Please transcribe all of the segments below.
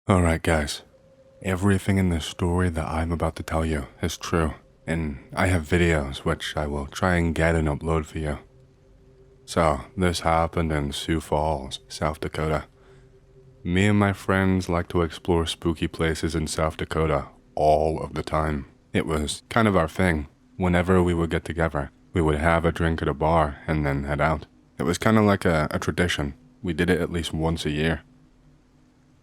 Alright guys, everything in this story that I'm about to tell you is true, and I have videos which I will try and get and upload for you. So, this happened in Sioux Falls, South Dakota. Me and my friends like to explore spooky places in South Dakota all of the time. It was kind of our thing. Whenever we would get together, we would have a drink at a bar and then head out. It was kind of like a tradition. We did it at least once a year.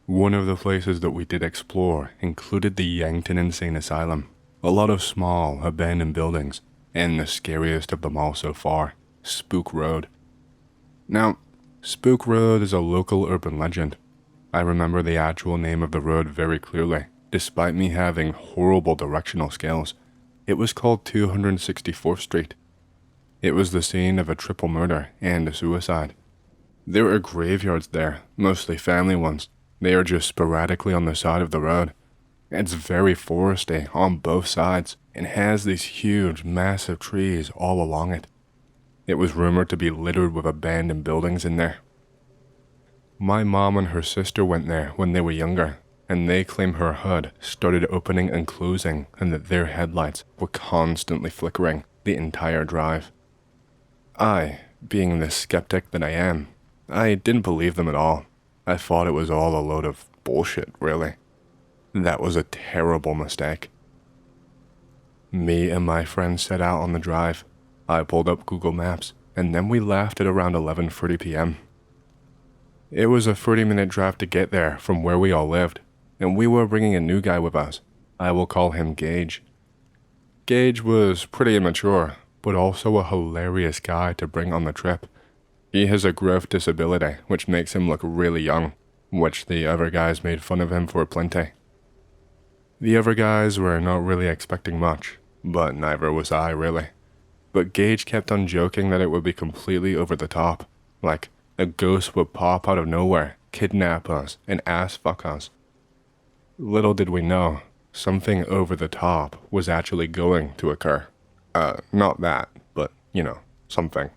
One of the places that we did explore included the Yankton Insane Asylum, a lot of small, abandoned buildings, and the scariest of them all so far, Spook Road. Now, Spook Road is a local urban legend. I remember the actual name of the road very clearly, despite me having horrible directional skills. It was called 264th Street. It was the scene of a triple murder and a suicide. There are graveyards there, mostly family ones. They are just sporadically on the side of the road. It's very foresty on both sides and has these huge, massive trees all along it. It was rumored to be littered with abandoned buildings in there. My mom and her sister went there when they were younger, and they claim her hood started opening and closing and that their headlights were constantly flickering the entire drive. I, being the skeptic that I am, I didn't believe them at all. I thought it was all a load of bullshit, really. That was a terrible mistake. Me and my friends set out on the drive. I pulled up Google Maps, and then we left at around 11:30 p.m. It was a 30-minute drive to get there from where we all lived, and we were bringing a new guy with us. I will call him Gage. Gage was pretty immature, but also a hilarious guy to bring on the trip. He has a growth disability, which makes him look really young, which the other guys made fun of him for plenty. The other guys were not really expecting much, but neither was I really. But Gage kept on joking that it would be completely over the top, like a ghost would pop out of nowhere, kidnap us, and ass fuck us. Little did we know, something over the top was actually going to occur. Not that, but, something.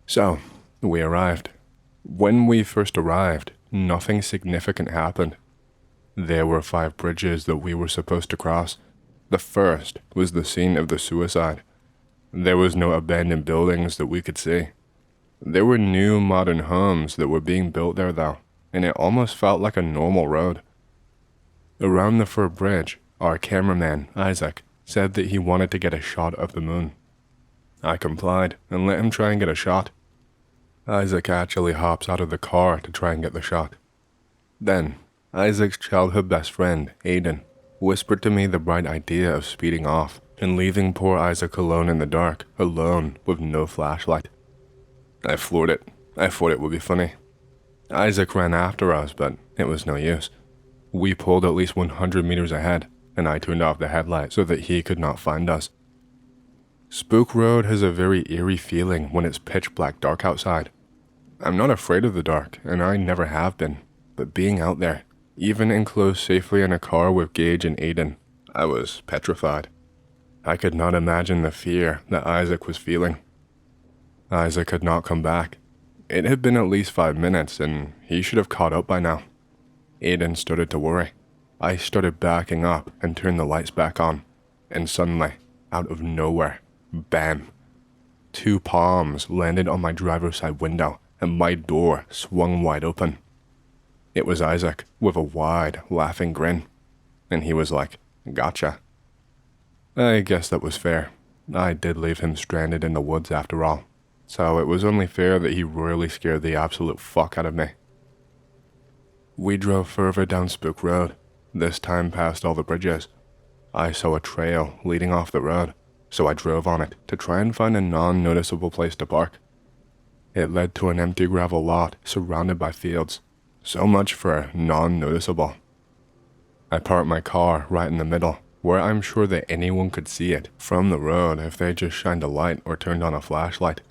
So, we arrived. When we first arrived, nothing significant happened. There were 5 bridges that we were supposed to cross. The first was the scene of the suicide. There was no abandoned buildings that we could see. There were new modern homes that were being built there though, and it almost felt like a normal road. Around the third bridge, our cameraman, Isaac, said that he wanted to get a shot of the moon. I complied and let him try and get a shot. Isaac actually hops out of the car to try and get the shot. Then, Isaac's childhood best friend, Aiden, whispered to me the bright idea of speeding off and leaving poor Isaac alone in the dark, alone with no flashlight. I floored it. I thought it would be funny. Isaac ran after us, but it was no use. We pulled at least 100 meters ahead, and I turned off the headlight so that he could not find us. Spook Road has a very eerie feeling when it's pitch black dark outside. I'm not afraid of the dark, and I never have been, but being out there, even enclosed safely in a car with Gage and Aiden, I was petrified. I could not imagine the fear that Isaac was feeling. Isaac had not come back. It had been at least 5 minutes, and he should have caught up by now. Aiden started to worry. I started backing up and turned the lights back on, and suddenly, out of nowhere, bam! 2 palms landed on my driver's side window, and my door swung wide open. It was Isaac, with a wide, laughing grin, and he was like, "Gotcha." I guess that was fair. I did leave him stranded in the woods after all, so it was only fair that he royally scared the absolute fuck out of me. We drove further down Spook Road, this time past all the bridges. I saw a trail leading off the road, so I drove on it to try and find a non-noticeable place to park. It led to an empty gravel lot surrounded by fields. So much for non-noticeable. I parked my car right in the middle, where I'm sure that anyone could see it from the road if they just shined a light or turned on a flashlight.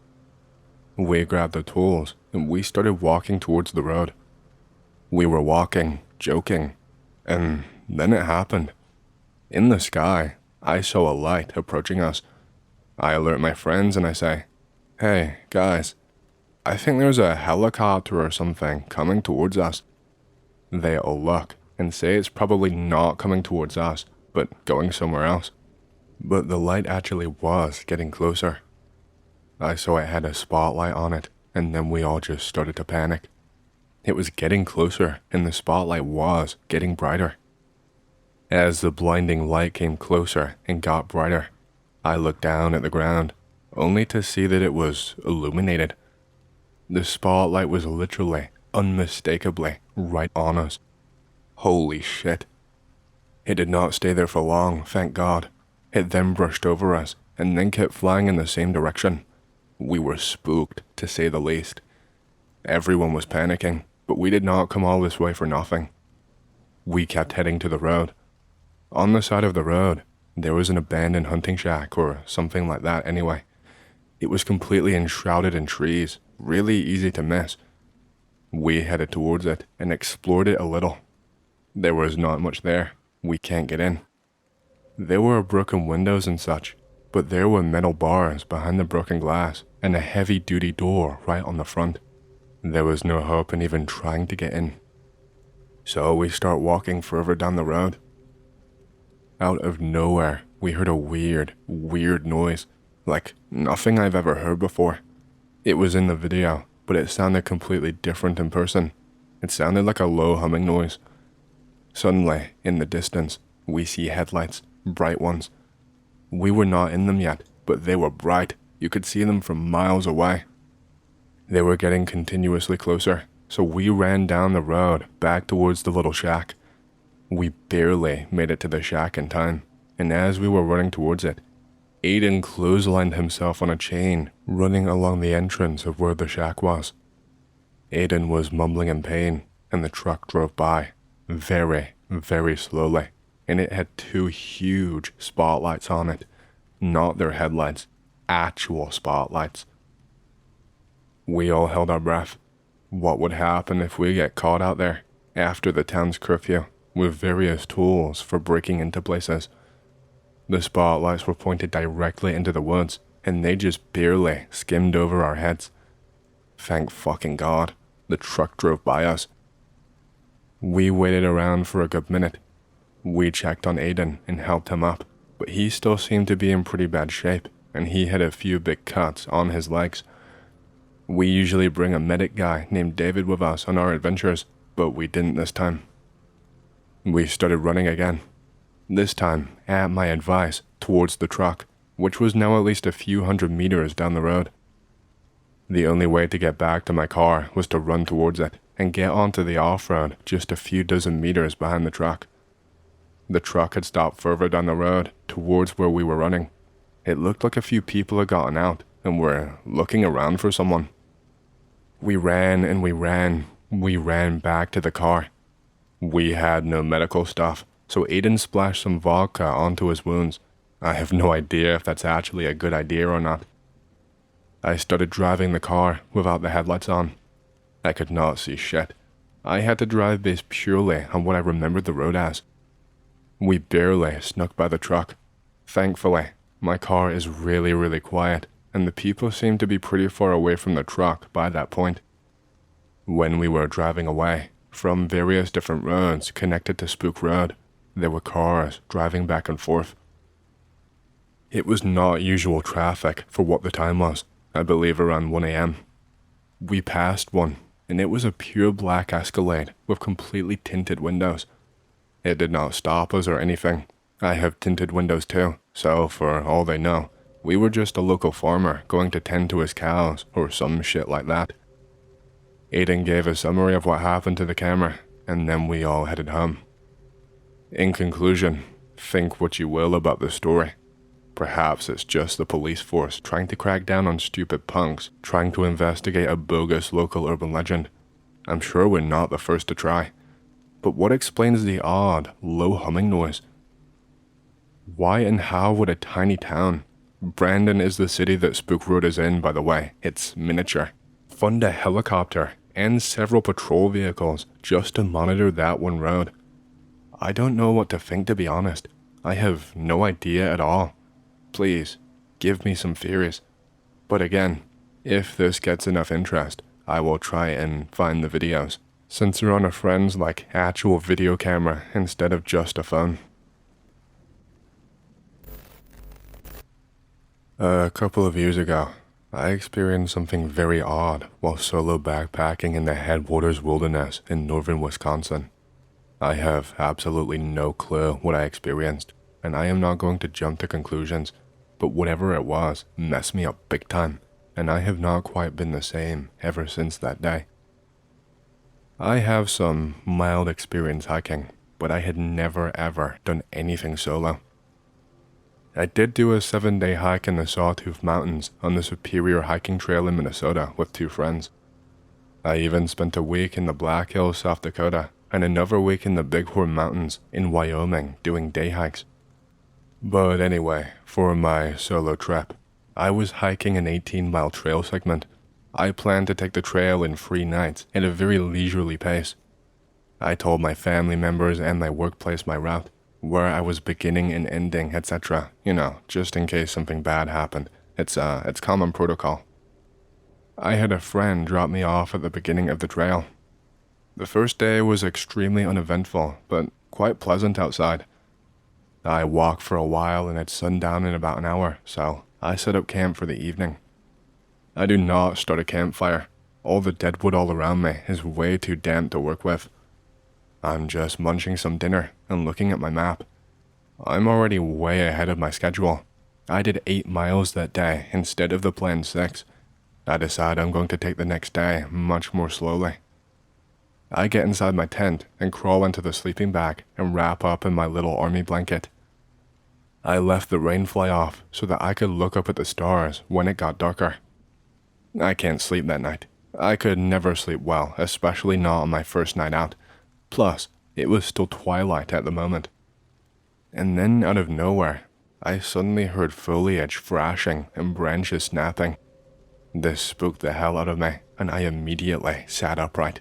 We grabbed the tools, and we started walking towards the road. We were walking, joking, and then it happened. In the sky, I saw a light approaching us. I alert my friends and I say, "Hey, guys, I think there's a helicopter or something coming towards us." They all look and say it's probably not coming towards us, but going somewhere else. But the light actually was getting closer. I saw it had a spotlight on it, and then we all just started to panic. It was getting closer, and the spotlight was getting brighter. As the blinding light came closer and got brighter, I looked down at the ground, only to see that it was illuminated. The spotlight was literally, unmistakably, right on us. Holy shit. It did not stay there for long, thank God. It then brushed over us, and then kept flying in the same direction. We were spooked, to say the least. Everyone was panicking, but we did not come all this way for nothing. We kept heading to the road. On the side of the road, there was an abandoned hunting shack, or something like that anyway. It was completely enshrouded in trees, really easy to miss. We headed towards it and explored it a little. There was not much there. We can't get in. There were broken windows and such, but there were metal bars behind the broken glass and a heavy-duty door right on the front. There was no hope in even trying to get in. So we start walking further down the road. Out of nowhere, we heard a weird noise, like nothing I've ever heard before. It was in the video, but it sounded completely different in person. It sounded like a low humming noise. Suddenly, in the distance, we see headlights, bright ones. We were not in them yet, but they were bright. You could see them from miles away. They were getting continuously closer, so we ran down the road back towards the little shack. We barely made it to the shack in time, and as we were running towards it, Aiden clotheslined himself on a chain, running along the entrance of where the shack was. Aiden was mumbling in pain, and the truck drove by, very, very slowly, and it had 2 huge spotlights on it. Not their headlights, actual spotlights. We all held our breath. What would happen if we get caught out there, after the town's curfew, with various tools for breaking into places? The spotlights were pointed directly into the woods, and they just barely skimmed over our heads. Thank fucking God, the truck drove by us. We waited around for a good minute. We checked on Aiden and helped him up, but he still seemed to be in pretty bad shape, and he had a few big cuts on his legs. We usually bring a medic guy named David with us on our adventures, but we didn't this time. We started running again. This time, at my advice, towards the truck, which was now at least a few hundred meters down the road. The only way to get back to my car was to run towards it and get onto the off-road just a few dozen meters behind the truck. The truck had stopped further down the road, towards where we were running. It looked like a few people had gotten out and were looking around for someone. We ran and we ran back to the car. We had no medical stuff, so Aiden splashed some vodka onto his wounds. I have no idea if that's actually a good idea or not. I started driving the car without the headlights on. I could not see shit. I had to drive based purely on what I remembered the road as. We barely snuck by the truck. Thankfully, my car is really quiet, and the people seemed to be pretty far away from the truck by that point. When we were driving away, from various different roads connected to Spook Road, there were cars driving back and forth. It was not usual traffic for what the time was, I believe around 1 a.m. We passed one, and it was a pure black Escalade with completely tinted windows. It did not stop us or anything. I have tinted windows too, so for all they know, we were just a local farmer going to tend to his cows or some shit like that. Aiden gave a summary of what happened to the camera, and then we all headed home. In conclusion, think what you will about this story. Perhaps it's just the police force trying to crack down on stupid punks trying to investigate a bogus local urban legend. I'm sure we're not the first to try. But what explains the odd, low humming noise? Why and how would a tiny town— Brandon is the city that Spook Road is in, by the way, it's miniature— fund a helicopter and several patrol vehicles just to monitor that one road? I don't know what to think, to be honest. I have no idea at all. Please, give me some theories. But again, if this gets enough interest, I will try and find the videos. since you're on a friend's actual video camera instead of just a phone. A couple of years ago, I experienced something very odd while solo backpacking in the Headwaters Wilderness in northern Wisconsin. I have absolutely no clue what I experienced, and I am not going to jump to conclusions, but whatever it was messed me up big time, and I have not quite been the same ever since that day. I have some mild experience hiking, but I had never ever done anything solo. I did do a 7-day hike in the Sawtooth Mountains on the Superior Hiking Trail in Minnesota with 2 friends. I even spent a week in the Black Hills, South Dakota, and another week in the Bighorn Mountains in Wyoming doing day hikes. But anyway, for my solo trip, I was hiking an 18-mile trail segment. I planned to take the trail in 3 nights at a very leisurely pace. I told my family members and my workplace my route, where I was beginning and ending, etc. Just in case something bad happened. It's common protocol. I had a friend drop me off at the beginning of the trail. The first day was extremely uneventful, but quite pleasant outside. I walked for a while and had sundown in about an hour, so I set up camp for the evening. I do not start a campfire. All the deadwood all around me is way too damp to work with. I'm just munching some dinner and looking at my map. I'm already way ahead of my schedule. I did 8 miles that day instead of the planned 6. I decide I'm going to take the next day much more slowly. I get inside my tent and crawl into the sleeping bag and wrap up in my little army blanket. I left the rain fly off so that I could look up at the stars when it got darker. I can't sleep that night. I could never sleep well, especially not on my first night out. Plus, it was still twilight at the moment. And then out of nowhere, I suddenly heard foliage thrashing and branches snapping. This spooked the hell out of me, and I immediately sat upright.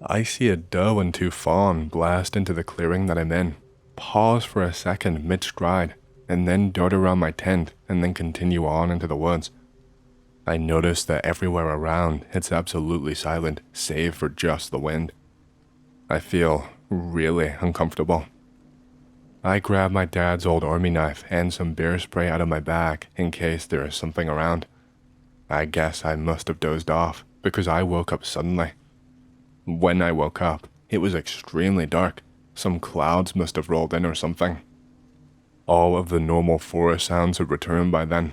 I see a doe and 2 fawn blast into the clearing that I'm in, pause for a second mid-stride, and then dart around my tent and then continue on into the woods. I notice that everywhere around it's absolutely silent, save for just the wind. I feel really uncomfortable. I grab my dad's old army knife and some bear spray out of my bag in case there is something around. I guess I must have dozed off because I woke up suddenly. When I woke up, it was extremely dark. Some clouds must have rolled in or something. All of the normal forest sounds had returned by then.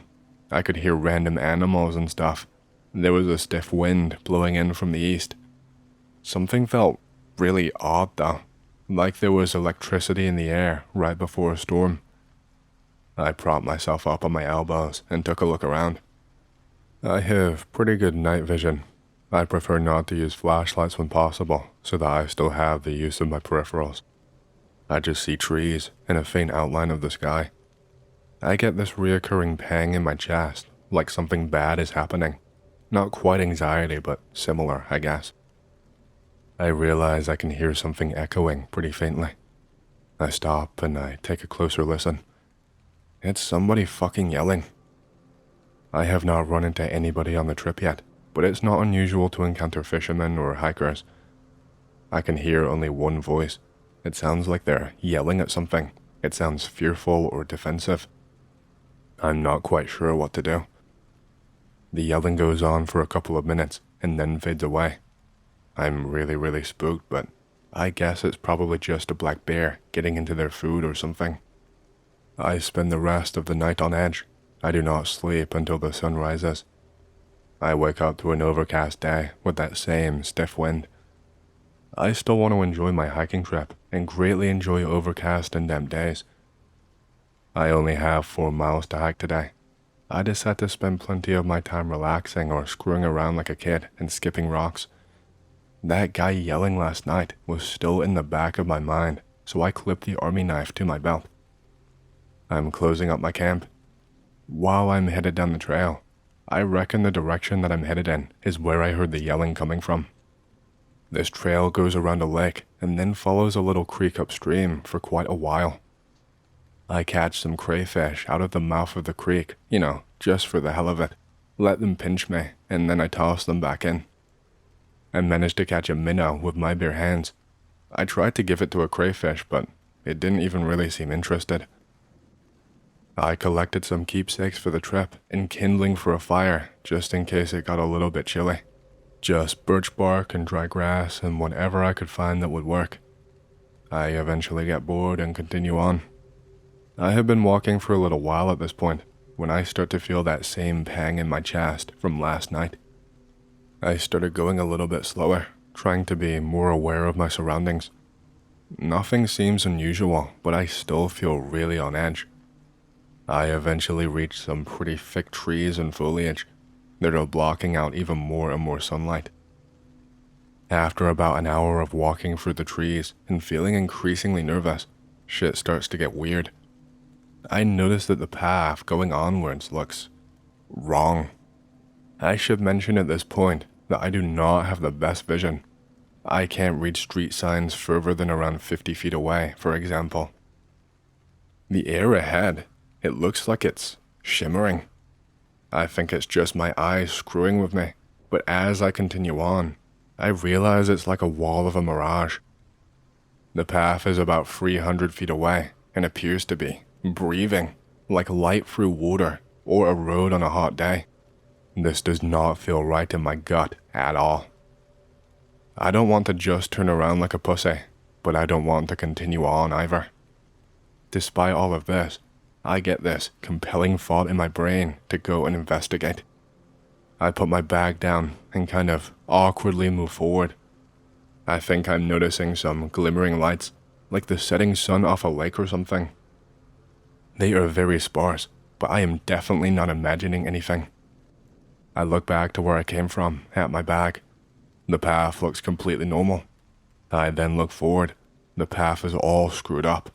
I could hear random animals and stuff. There was a stiff wind blowing in from the east. Something felt really odd though, like there was electricity in the air right before a storm. I propped myself up on my elbows and took a look around. I have pretty good night vision. I prefer not to use flashlights when possible, so that I still have the use of my peripherals. I just see trees and a faint outline of the sky. I get this reoccurring pang in my chest, like something bad is happening. Not quite anxiety, but similar, I guess. I realize I can hear something echoing pretty faintly. I stop and I take a closer listen. It's somebody fucking yelling. I have not run into anybody on the trip yet, but it's not unusual to encounter fishermen or hikers. I can hear only one voice. It sounds like they're yelling at something. It sounds fearful or defensive. I'm not quite sure what to do. The yelling goes on for a couple of minutes and then fades away. I'm really spooked, but I guess it's probably just a black bear getting into their food or something. I spend the rest of the night on edge. I do not sleep until the sun rises. I wake up to an overcast day with that same stiff wind. I still want to enjoy my hiking trip and greatly enjoy overcast and damp days. I only have 4 miles to hike today. I decide to spend plenty of my time relaxing or screwing around like a kid and skipping rocks. That guy yelling last night was still in the back of my mind, so I clipped the army knife to my belt. I'm closing up my camp. While I'm headed down the trail, I reckon the direction that I'm headed in is where I heard the yelling coming from. This trail goes around a lake and then follows a little creek upstream for quite a while. I catch some crayfish out of the mouth of the creek, just for the hell of it. Let them pinch me, and then I toss them back in. I managed to catch a minnow with my bare hands. I tried to give it to a crayfish, but it didn't even really seem interested. I collected some keepsakes for the trip and kindling for a fire just in case it got a little bit chilly. Just birch bark and dry grass and whatever I could find that would work. I eventually get bored and continue on. I have been walking for a little while at this point when I start to feel that same pang in my chest from last night. I started going a little bit slower, trying to be more aware of my surroundings. Nothing seems unusual, but I still feel really on edge. I eventually reach some pretty thick trees and foliage that are blocking out even more and more sunlight. After about an hour of walking through the trees and feeling increasingly nervous, shit starts to get weird. I notice that the path going onwards looks wrong. I should mention at this point that I do not have the best vision. I can't read street signs further than around 50 feet away, for example. The air ahead, it looks like it's shimmering. I think it's just my eyes screwing with me, but as I continue on, I realize it's like a wall of a mirage. The path is about 300 feet away and appears to be breathing like light through water or a road on a hot day. This does not feel right in my gut at all. I don't want to just turn around like a pussy, but I don't want to continue on either. Despite all of this, I get this compelling thought in my brain to go and investigate. I put my bag down and kind of awkwardly move forward. I think I'm noticing some glimmering lights, like the setting sun off a lake or something. They are very sparse, but I am definitely not imagining anything. I look back to where I came from, at my bag. The path looks completely normal. I then look forward. The path is all screwed up.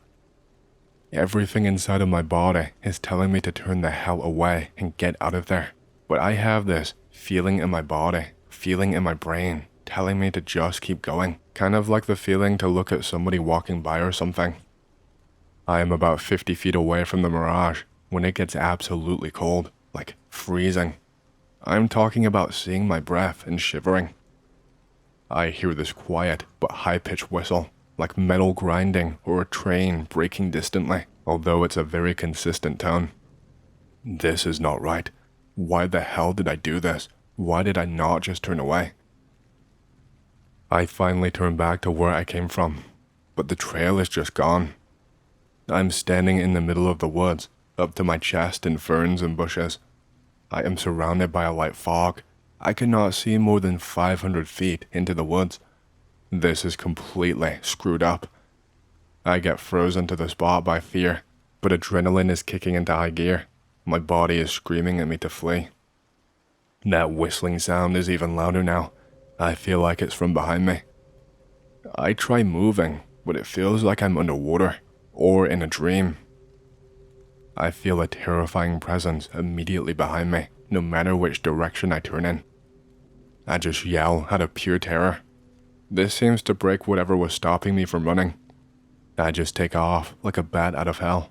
Everything inside of my body is telling me to turn the hell away and get out of there. But I have this feeling in my body, feeling in my brain, telling me to just keep going. Kind of like the feeling to look at somebody walking by or something. I am about 50 feet away from the mirage when it gets absolutely cold, like freezing. I'm talking about seeing my breath and shivering. I hear this quiet but high-pitched whistle, like metal grinding or a train braking distantly, although it's a very consistent tone. This is not right. Why the hell did I do this? Why did I not just turn away? I finally turn back to where I came from, but the trail is just gone. I'm standing in the middle of the woods, up to my chest in ferns and bushes. I am surrounded by a light fog. I cannot see more than 500 feet into the woods. This is completely screwed up. I get frozen to the spot by fear, but adrenaline is kicking into high gear. My body is screaming at me to flee. That whistling sound is even louder now. I feel like it's from behind me. I try moving, but it feels like I'm underwater, or in a dream. I feel a terrifying presence immediately behind me, no matter which direction I turn in. I just yell out of pure terror. This seems to break whatever was stopping me from running. I just take off like a bat out of hell.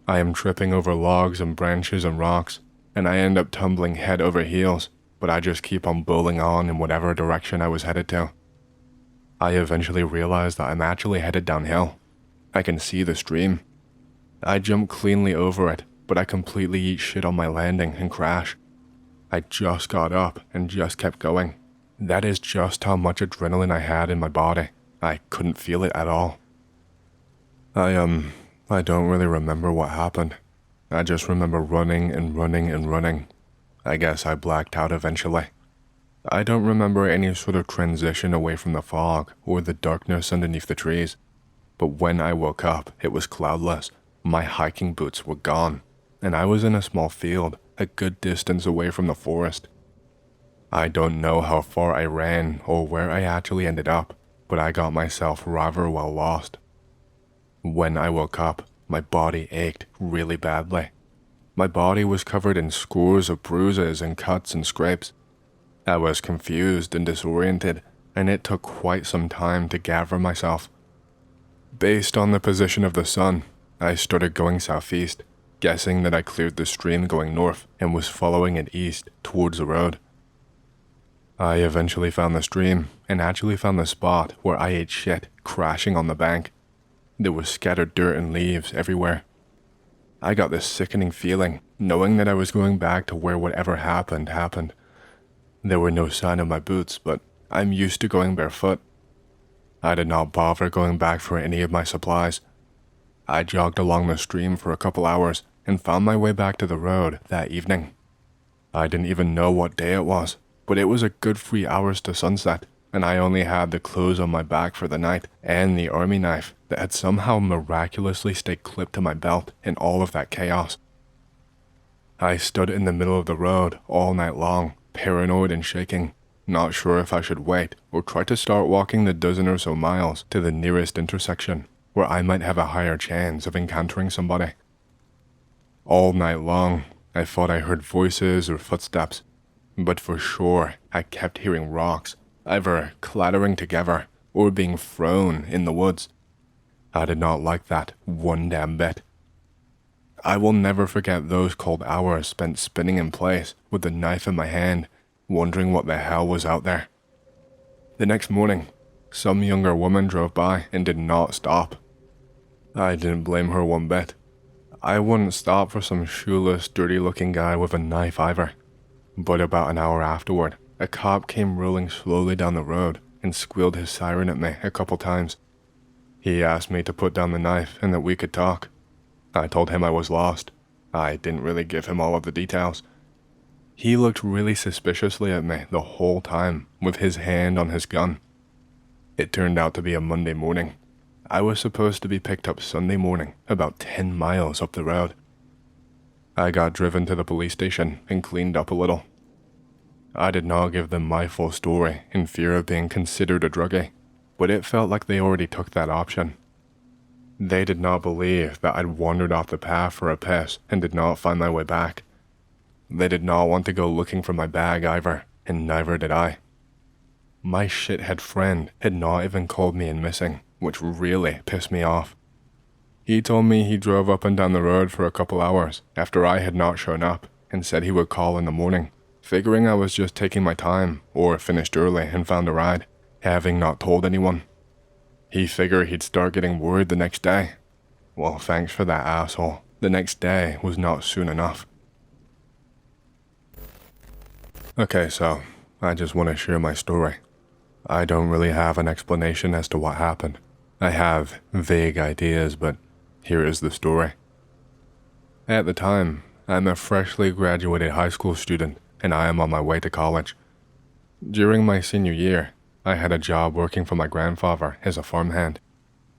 I am tripping over logs and branches and rocks, and I end up tumbling head over heels, but I just keep on bowling on in whatever direction I was headed to. I eventually realize that I'm actually headed downhill. I can see the stream. I jump cleanly over it, but I completely eat shit on my landing and crash. I just got up and just kept going. That is just how much adrenaline I had in my body. I couldn't feel it at all. I don't really remember what happened. I just remember running and running and running. I guess I blacked out eventually. I don't remember any sort of transition away from the fog or the darkness underneath the trees. But when I woke up, it was cloudless. My hiking boots were gone, and I was in a small field, a good distance away from the forest. I don't know how far I ran or where I actually ended up, but I got myself rather well lost. When I woke up, my body ached really badly. My body was covered in scores of bruises and cuts and scrapes. I was confused and disoriented, and it took quite some time to gather myself. Based on the position of the sun, I started going southeast, guessing that I cleared the stream going north and was following it east towards the road. I eventually found the stream and actually found the spot where I ate shit crashing on the bank. There was scattered dirt and leaves everywhere. I got this sickening feeling, knowing that I was going back to where whatever happened. There were no sign of my boots, but I'm used to going barefoot. I did not bother going back for any of my supplies. I jogged along the stream for a couple hours and found my way back to the road that evening. I didn't even know what day it was, but it was a good 3 hours to sunset, and I only had the clothes on my back for the night and the army knife that had somehow miraculously stayed clipped to my belt in all of that chaos. I stood in the middle of the road all night long, paranoid and shaking, not sure if I should wait or try to start walking the dozen or so miles to the nearest intersection where I might have a higher chance of encountering somebody. All night long, I thought I heard voices or footsteps, but for sure I kept hearing rocks, either clattering together or being thrown in the woods. I did not like that one damn bit. I will never forget those cold hours spent spinning in place with the knife in my hand, wondering what the hell was out there. The next morning, some younger woman drove by and did not stop. I didn't blame her one bit. I wouldn't stop for some shoeless, dirty-looking guy with a knife either. But about an hour afterward, a cop came rolling slowly down the road and squealed his siren at me a couple times. He asked me to put down the knife and that we could talk. I told him I was lost. I didn't really give him all of the details. He looked really suspiciously at me the whole time with his hand on his gun. It turned out to be a Monday morning. I was supposed to be picked up Sunday morning about 10 miles up the road. I got driven to the police station and cleaned up a little. I did not give them my full story in fear of being considered a druggie, but it felt like they already took that option. They did not believe that I'd wandered off the path for a piss and did not find my way back. They did not want to go looking for my bag either, and neither did I. My shithead friend had not even called me in missing, which really pissed me off. He told me he drove up and down the road for a couple hours after I had not shown up and said he would call in the morning, figuring I was just taking my time or finished early and found a ride, having not told anyone. He figured he'd start getting word the next day. Well, thanks for that, asshole. The next day was not soon enough. Okay, so I just want to share my story. I don't really have an explanation as to what happened. I have vague ideas, but here is the story. At the time, I'm a freshly graduated high school student, and I am on my way to college. During my senior year, I had a job working for my grandfather as a farmhand.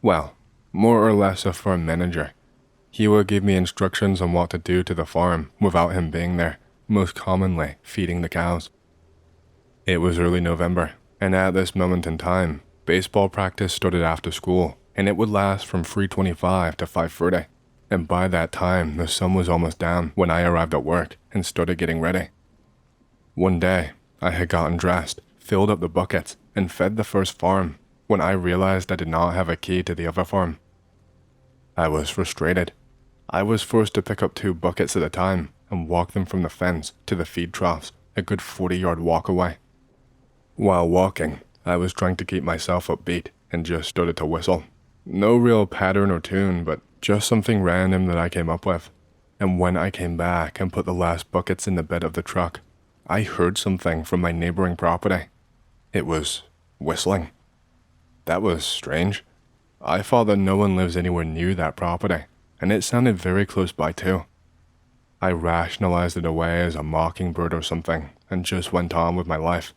Well, more or less a farm manager. He would give me instructions on what to do to the farm without him being there, most commonly feeding the cows. It was early November, and at this moment in time, baseball practice started after school, and it would last from 3:25 to 5:30, and by that time the sun was almost down when I arrived at work and started getting ready. One day, I had gotten dressed, filled up the buckets, and fed the first farm when I realized I did not have a key to the other farm. I was frustrated. I was forced to pick up 2 buckets at a time and walk them from the fence to the feed troughs, a good 40-yard walk away. While walking, I was trying to keep myself upbeat and just started to whistle. No real pattern or tune, but just something random that I came up with. And when I came back and put the last buckets in the bed of the truck, I heard something from my neighboring property. It was whistling. That was strange. I thought that no one lives anywhere near that property, and it sounded very close by too. I rationalized it away as a mockingbird or something, and just went on with my life.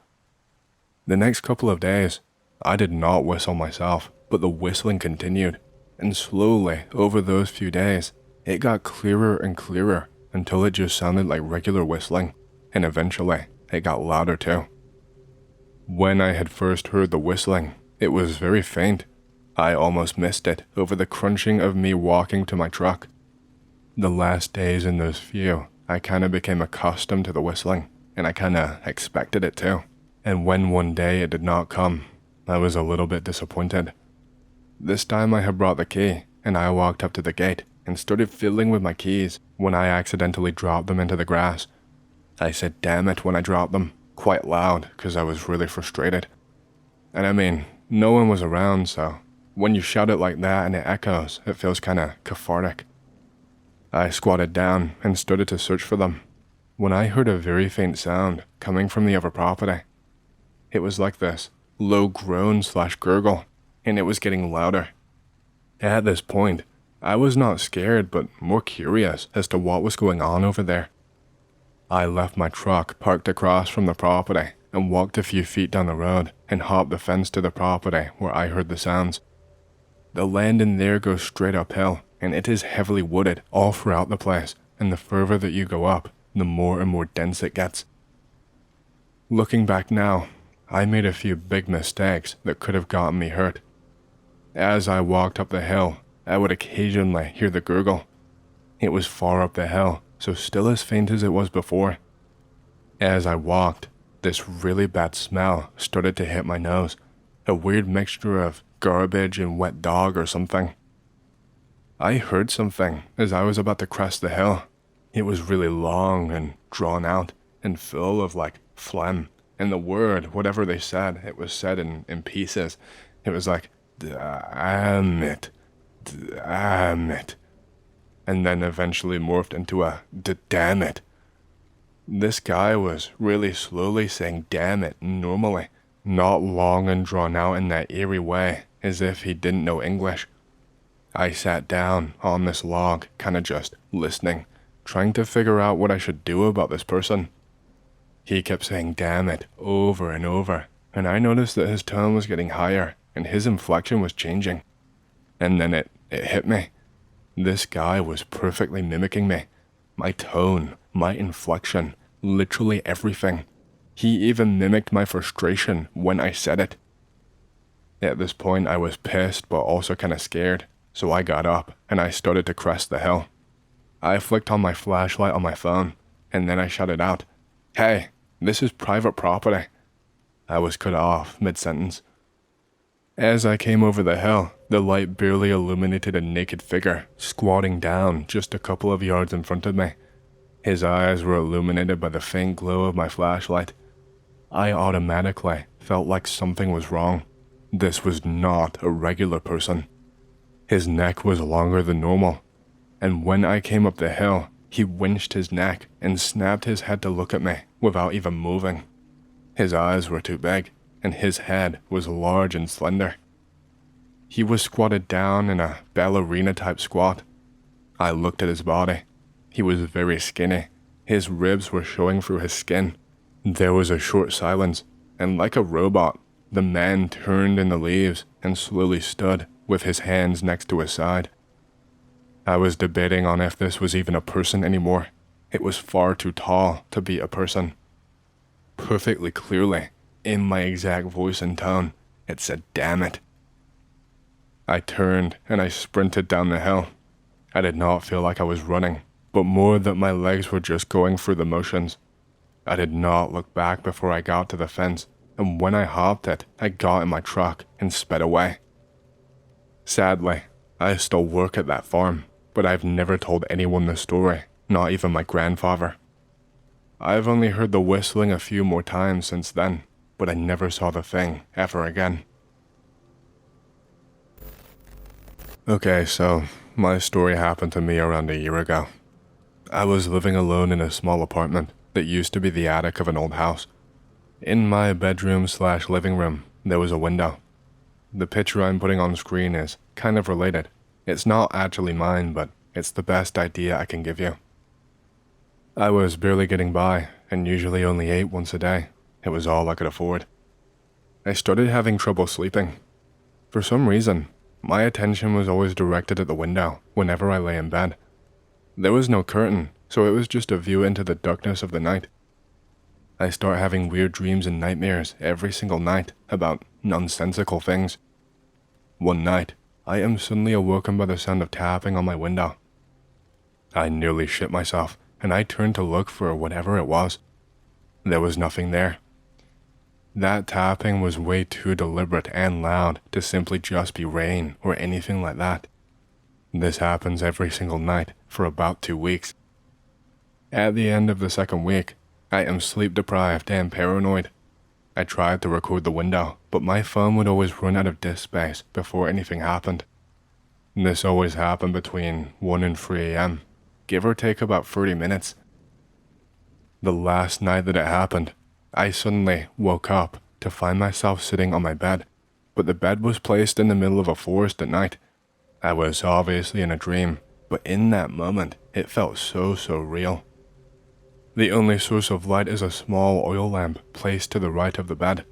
The next couple of days, I did not whistle myself, but the whistling continued, and slowly, over those few days, it got clearer and clearer until it just sounded like regular whistling, and eventually, it got louder too. When I had first heard the whistling, it was very faint. I almost missed it over the crunching of me walking to my truck. The last days in those few, I kinda became accustomed to the whistling, and I kinda expected it too. And when one day it did not come, I was a little bit disappointed. This time I had brought the key, and I walked up to the gate and started fiddling with my keys when I accidentally dropped them into the grass. I said damn it when I dropped them, quite loud because I was really frustrated. And I mean, no one was around, so when you shout it like that and it echoes, it feels kinda cathartic. I squatted down and started to search for them, when I heard a very faint sound coming from the other property. It was like this low groan/gurgle, and it was getting louder. At this point, I was not scared but more curious as to what was going on over there. I left my truck parked across from the property and walked a few feet down the road and hopped the fence to the property where I heard the sounds. The land in there goes straight uphill, and it is heavily wooded all throughout the place, and the further that you go up, the more and more dense it gets. Looking back now, I made a few big mistakes that could have gotten me hurt. As I walked up the hill, I would occasionally hear the gurgle. It was far up the hill, so still as faint as it was before. As I walked, this really bad smell started to hit my nose, a weird mixture of garbage and wet dog or something. I heard something as I was about to crest the hill. It was really long and drawn out and full of like phlegm, and the word, whatever they said, it was said in pieces. It was like, damn it, and then eventually morphed into a damn it. This guy was really slowly saying damn it normally, not long and drawn out in that eerie way, as if he didn't know English. I sat down on this log, kinda just listening, trying to figure out what I should do about this person. He kept saying damn it over and over, and I noticed that his tone was getting higher and his inflection was changing. And then it hit me. This guy was perfectly mimicking me. My tone, my inflection, literally everything. He even mimicked my frustration when I said it. At this point I was pissed but also kinda scared, so I got up and I started to crest the hill. I flicked on my flashlight on my phone, and then I shouted out, "Hey, this is private property." I was cut off mid-sentence. As I came over the hill, the light barely illuminated a naked figure squatting down just a couple of yards in front of me. His eyes were illuminated by the faint glow of my flashlight. I automatically felt like something was wrong. This was not a regular person. His neck was longer than normal, and when I came up the hill, he winched his neck and snapped his head to look at me without even moving. His eyes were too big, and his head was large and slender. He was squatted down in a ballerina-type squat. I looked at his body. He was very skinny. His ribs were showing through his skin. There was a short silence, and like a robot, the man turned in the leaves and slowly stood with his hands next to his side. I was debating on if this was even a person anymore. It was far too tall to be a person. Perfectly clearly, in my exact voice and tone, it said, "Damn it." I turned and I sprinted down the hill. I did not feel like I was running, but more that my legs were just going through the motions. I did not look back before I got to the fence, and when I hopped it, I got in my truck and sped away. Sadly, I still work at that farm, but I've never told anyone the story, not even my grandfather. I've only heard the whistling a few more times since then, but I never saw the thing ever again. Okay, so my story happened to me around a year ago. I was living alone in a small apartment that used to be the attic of an old house. In my bedroom/living room, there was a window. The picture I'm putting on screen is kind of related. It's not actually mine, but it's the best idea I can give you. I was barely getting by, and usually only ate once a day. It was all I could afford. I started having trouble sleeping. For some reason, my attention was always directed at the window whenever I lay in bed. There was no curtain, so it was just a view into the darkness of the night. I start having weird dreams and nightmares every single night about nonsensical things. One night, I am suddenly awoken by the sound of tapping on my window. I nearly shit myself, and I turned to look for whatever it was. There was nothing there. That tapping was way too deliberate and loud to simply just be rain or anything like that. This happens every single night for about 2 weeks. At the end of the second week, I am sleep deprived and paranoid. I tried to record the window, but my phone would always run out of disk space before anything happened. This always happened between 1 and 3 a.m., give or take about 30 minutes. The last night that it happened, I suddenly woke up to find myself sitting on my bed, but the bed was placed in the middle of a forest at night. I was obviously in a dream, but in that moment, it felt so real. The only source of light is a small oil lamp placed to the right of the bed.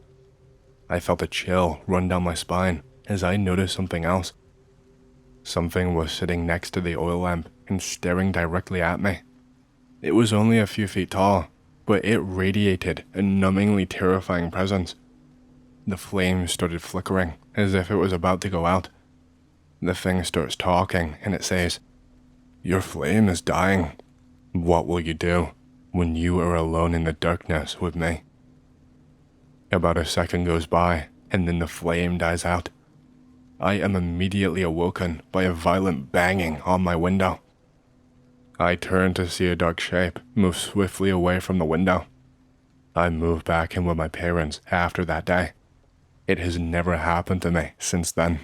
I felt a chill run down my spine as I noticed something else. Something was sitting next to the oil lamp and staring directly at me. It was only a few feet tall, but it radiated a numbingly terrifying presence. The flame started flickering as if it was about to go out. The thing starts talking and it says, "Your flame is dying. What will you do when you are alone in the darkness with me?" About a second goes by and then the flame dies out. I am immediately awoken by a violent banging on my window. I turn to see a dark shape move swiftly away from the window. I moved back in with my parents after that day. It has never happened to me since then.